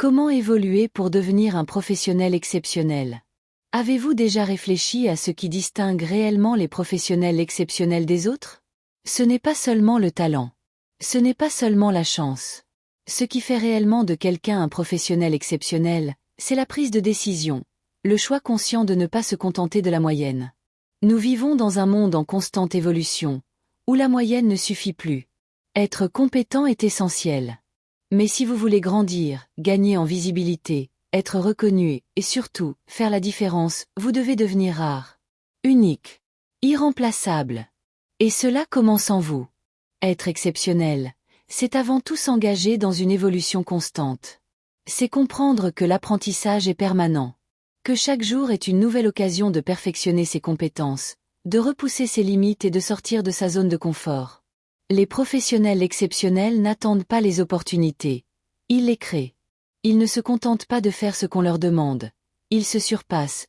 Comment évoluer pour devenir un professionnel exceptionnel? Avez-vous déjà réfléchi à ce qui distingue réellement les professionnels exceptionnels des autres? Ce n'est pas seulement le talent. Ce n'est pas seulement la chance. Ce qui fait réellement de quelqu'un un professionnel exceptionnel, c'est la prise de décision, le choix conscient de ne pas se contenter de la moyenne. Nous vivons dans un monde en constante évolution, où la moyenne ne suffit plus. Être compétent est essentiel. Mais si vous voulez grandir, gagner en visibilité, être reconnu et surtout, faire la différence, vous devez devenir rare, unique, irremplaçable. Et cela commence en vous. Être exceptionnel, c'est avant tout s'engager dans une évolution constante. C'est comprendre que l'apprentissage est permanent, que chaque jour est une nouvelle occasion de perfectionner ses compétences, de repousser ses limites et de sortir de sa zone de confort. Les professionnels exceptionnels n'attendent pas les opportunités, ils les créent. Ils ne se contentent pas de faire ce qu'on leur demande. Ils se surpassent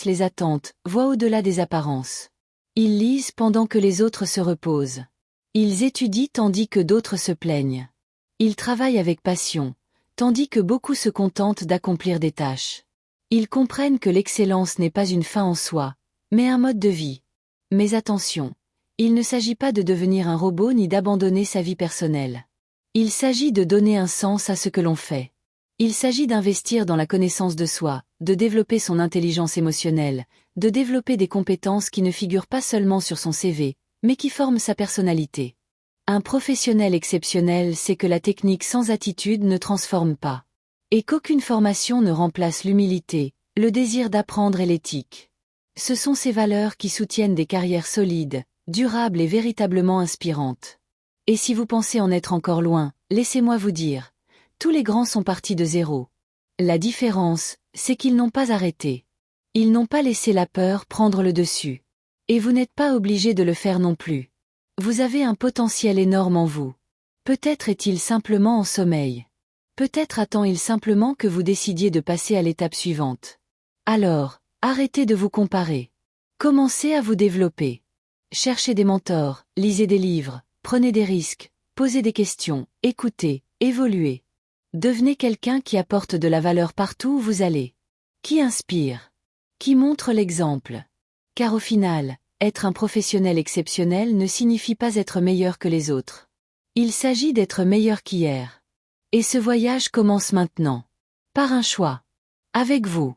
les attentes, voient au-delà des apparences. Ils lisent pendant que les autres se reposent. Ils étudient tandis que d'autres se plaignent. Ils travaillent avec passion, tandis que beaucoup se contentent d'accomplir des tâches. Ils comprennent que l'excellence n'est pas une fin en soi, mais un mode de vie. Mais attention, il ne s'agit pas de devenir un robot ni d'abandonner sa vie personnelle. Il s'agit de donner un sens à ce que l'on fait. Il s'agit d'investir dans la connaissance de soi, de développer son intelligence émotionnelle, de développer des compétences qui ne figurent pas seulement sur son CV, mais qui forment sa personnalité. Un professionnel exceptionnel sait que la technique sans attitude ne transforme pas. Et qu'aucune formation ne remplace l'humilité, le désir d'apprendre et l'éthique. Ce sont ces valeurs qui soutiennent des carrières solides, durables et véritablement inspirantes. Et si vous pensez en être encore loin, laissez-moi vous dire, tous les grands sont partis de zéro. La différence, c'est qu'ils n'ont pas arrêté. Ils n'ont pas laissé la peur prendre le dessus. Et vous n'êtes pas obligé de le faire non plus. Vous avez un potentiel énorme en vous. Peut-être est-il simplement en sommeil. Peut-être attend-il simplement que vous décidiez de passer à l'étape suivante. Alors, arrêtez de vous comparer. Commencez à vous développer. Cherchez des mentors, lisez des livres, prenez des risques, posez des questions, écoutez, évoluez. Devenez quelqu'un qui apporte de la valeur partout où vous allez. Qui inspire. Qui montre l'exemple. Car au final, être un professionnel exceptionnel ne signifie pas être meilleur que les autres. Il s'agit d'être meilleur qu'hier. Et ce voyage commence maintenant. Par un choix. Avec vous.